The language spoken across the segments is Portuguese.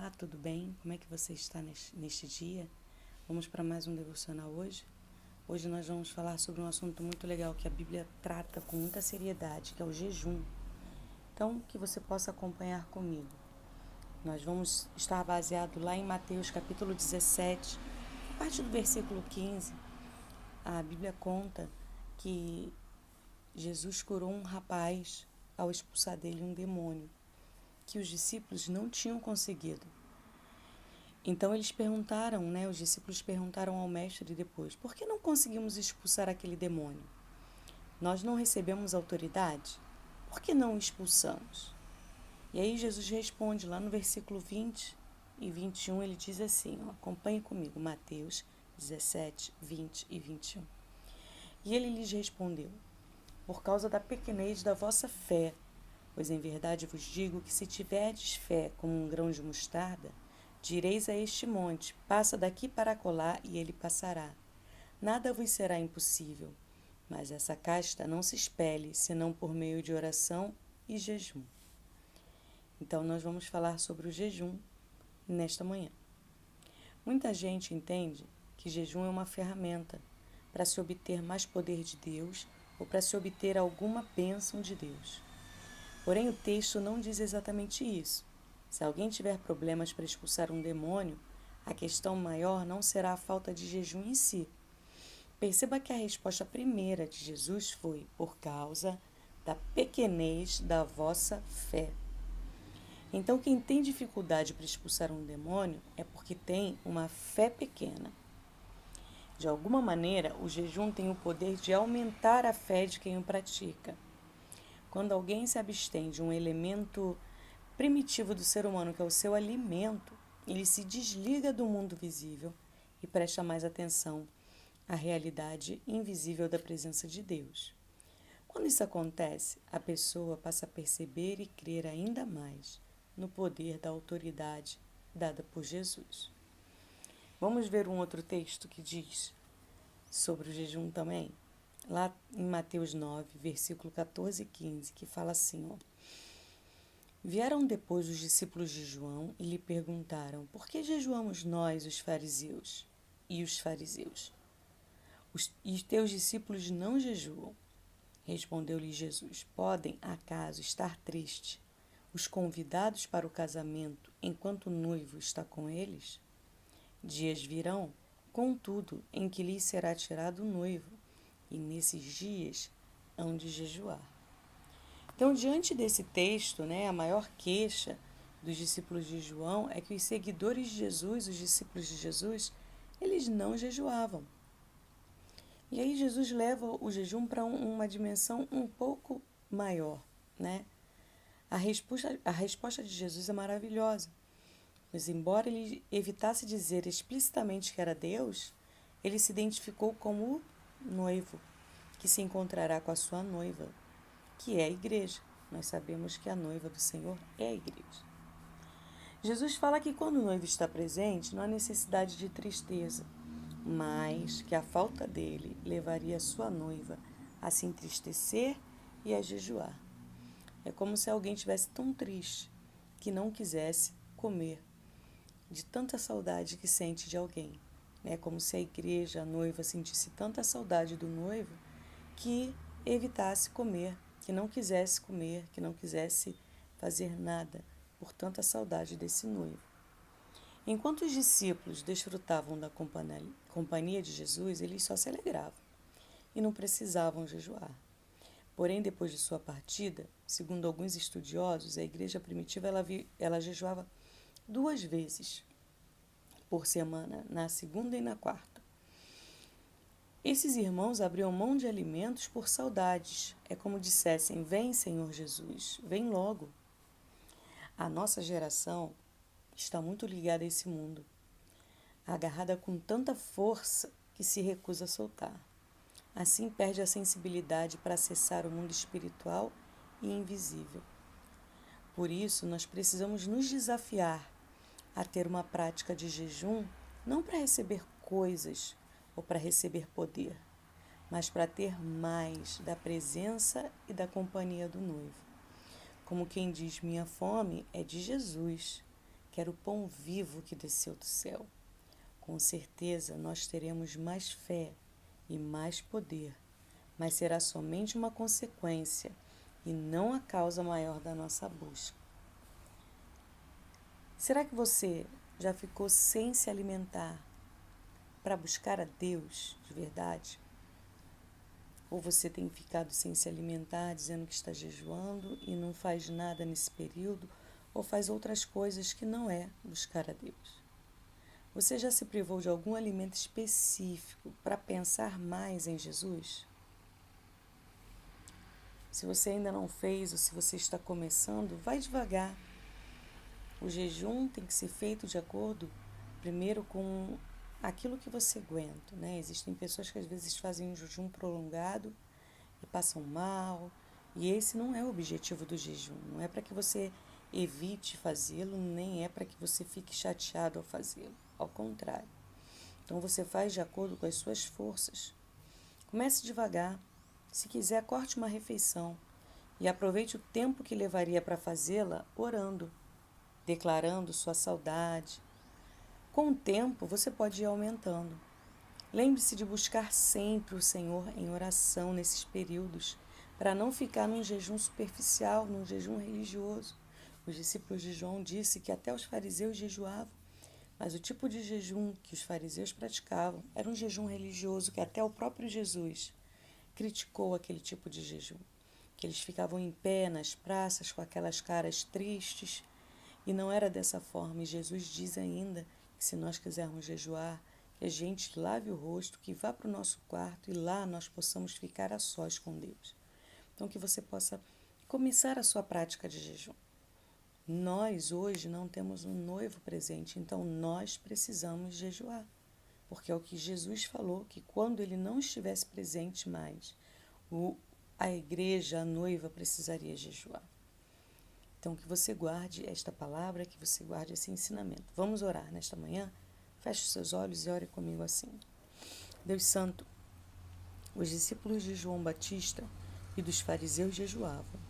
Olá, tudo bem? Como é que você está neste dia? Vamos para mais um devocional hoje? Hoje nós vamos falar sobre um assunto muito legal que a Bíblia trata com muita seriedade, que é o jejum. Então, que você possa acompanhar comigo. Nós vamos estar baseado lá em Mateus capítulo 17, a partir do versículo 15. A Bíblia conta que Jesus curou um rapaz ao expulsar dele um demônio, que os discípulos não tinham conseguido. Então eles perguntaram, os discípulos perguntaram ao mestre depois: por que não conseguimos expulsar aquele demônio? Nós não recebemos autoridade? Por que não o expulsamos? E aí Jesus responde lá no versículo 20 e 21, ele diz assim, acompanhe comigo, Mateus 17, 20 e 21. E ele lhes respondeu: por causa da pequenez da vossa fé, pois em verdade vos digo que se tiverdes fé como um grão de mostarda, direis a este monte: passa daqui para acolá, e ele passará. Nada vos será impossível. Mas essa casta não se expele, senão por meio de oração e jejum. Então nós vamos falar sobre o jejum nesta manhã. Muita gente entende que jejum é uma ferramenta para se obter mais poder de Deus ou para se obter alguma bênção de Deus. Porém, o texto não diz exatamente isso. Se alguém tiver problemas para expulsar um demônio, a questão maior não será a falta de jejum em si. Perceba que a resposta primeira de Jesus foi: por causa da pequenez da vossa fé. Então, quem tem dificuldade para expulsar um demônio é porque tem uma fé pequena. De alguma maneira, o jejum tem o poder de aumentar a fé de quem o pratica. Quando alguém se abstém de um elemento primitivo do ser humano, que é o seu alimento, ele se desliga do mundo visível e presta mais atenção à realidade invisível da presença de Deus. Quando isso acontece, a pessoa passa a perceber e crer ainda mais no poder da autoridade dada por Jesus. Vamos ver um outro texto que diz sobre o jejum também? Lá em Mateus 9, versículo 14 e 15, que fala assim, Vieram depois os discípulos de João e lhe perguntaram: por que jejuamos nós, os fariseus? E os fariseus? E teus discípulos não jejuam? Respondeu-lhe Jesus: podem, acaso, estar tristes os convidados para o casamento enquanto o noivo está com eles? Dias virão, contudo, em que lhes será tirado o noivo, e nesses dias hão de jejuar. Então, diante desse texto, a maior queixa dos discípulos de João é que os seguidores de Jesus, os discípulos de Jesus, eles não jejuavam. E aí Jesus leva o jejum para uma dimensão um pouco maior, A resposta de Jesus é maravilhosa. Mas embora ele evitasse dizer explicitamente que era Deus, ele se identificou como o noivo, que se encontrará com a sua noiva, que é a igreja. Nós sabemos que a noiva do Senhor é a igreja. Jesus fala que quando o noivo está presente, não há necessidade de tristeza, mas que a falta dele levaria a sua noiva a se entristecer e a jejuar. É como se alguém estivesse tão triste que não quisesse comer, de tanta saudade que sente de alguém. É como se a igreja, a noiva, sentisse tanta saudade do noivo que evitasse comer, que não quisesse comer, que não quisesse fazer nada por tanta saudade desse noivo. Enquanto os discípulos desfrutavam da companhia de Jesus, eles só se alegravam e não precisavam jejuar. Porém, depois de sua partida, segundo alguns estudiosos, a igreja primitiva ela jejuava 2 vezes por semana, na segunda e na quarta. Esses irmãos abriam mão de alimentos por saudades. É como dissessem: vem, Senhor Jesus, vem logo. A nossa geração está muito ligada a esse mundo, agarrada com tanta força que se recusa a soltar. Assim perde a sensibilidade para acessar o mundo espiritual e invisível. Por isso, nós precisamos nos desafiar a ter uma prática de jejum, não para receber coisas ou para receber poder, mas para ter mais da presença e da companhia do noivo. Como quem diz: minha fome é de Jesus, quero o pão vivo que desceu do céu. Com certeza nós teremos mais fé e mais poder, mas será somente uma consequência e não a causa maior da nossa busca. Será que você já ficou sem se alimentar para buscar a Deus de verdade? Ou você tem ficado sem se alimentar, dizendo que está jejuando e não faz nada nesse período, ou faz outras coisas que não é buscar a Deus? Você já se privou de algum alimento específico para pensar mais em Jesus? Se você ainda não fez ou se você está começando, vai devagar. O jejum tem que ser feito de acordo, primeiro, com aquilo que você aguenta, né? Existem pessoas que às vezes fazem um jejum prolongado e passam mal, e esse não é o objetivo do jejum. Não é para que você evite fazê-lo, nem é para que você fique chateado ao fazê-lo. Ao contrário. Então você faz de acordo com as suas forças. Comece devagar. Se quiser, corte uma refeição e aproveite o tempo que levaria para fazê-la orando, declarando sua saudade. Com o tempo, você pode ir aumentando. Lembre-se de buscar sempre o Senhor em oração nesses períodos, para não ficar num jejum superficial, num jejum religioso. Os discípulos de João disse que até os fariseus jejuavam, mas o tipo de jejum que os fariseus praticavam era um jejum religioso que até o próprio Jesus criticou aquele tipo de jejum, que eles ficavam em pé nas praças com aquelas caras tristes, e não era dessa forma. E Jesus diz ainda que se nós quisermos jejuar, que a gente lave o rosto, que vá para o nosso quarto e lá nós possamos ficar a sós com Deus. Então que você possa começar a sua prática de jejum. Nós hoje não temos um noivo presente, então nós precisamos jejuar, porque é o que Jesus falou, que quando ele não estivesse presente mais, a igreja, a noiva, precisaria jejuar. Então, que você guarde esta palavra, que você guarde esse ensinamento. Vamos orar nesta manhã? Feche os seus olhos e ore comigo assim. Deus Santo, os discípulos de João Batista e dos fariseus jejuavam.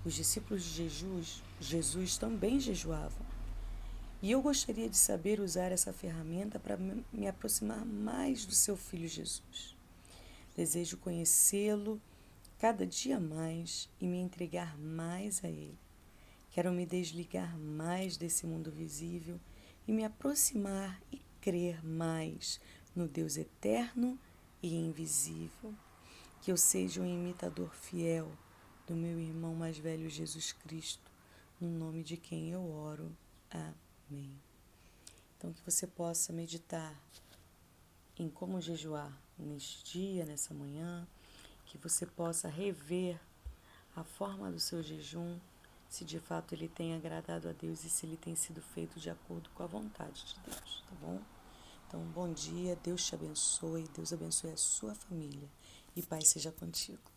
Os discípulos de Jesus também jejuavam. E eu gostaria de saber usar essa ferramenta para me aproximar mais do seu Filho Jesus. Desejo conhecê-lo cada dia mais e me entregar mais a Ele. Quero me desligar mais desse mundo visível e me aproximar e crer mais no Deus eterno e invisível. Que eu seja um imitador fiel do meu irmão mais velho Jesus Cristo, no nome de quem eu oro. Amém. Então que você possa meditar em como jejuar neste dia, nessa manhã, que você possa rever a forma do seu jejum, se de fato ele tem agradado a Deus e se ele tem sido feito de acordo com a vontade de Deus, tá bom? Então, bom dia, Deus te abençoe, Deus abençoe a sua família e Pai seja contigo.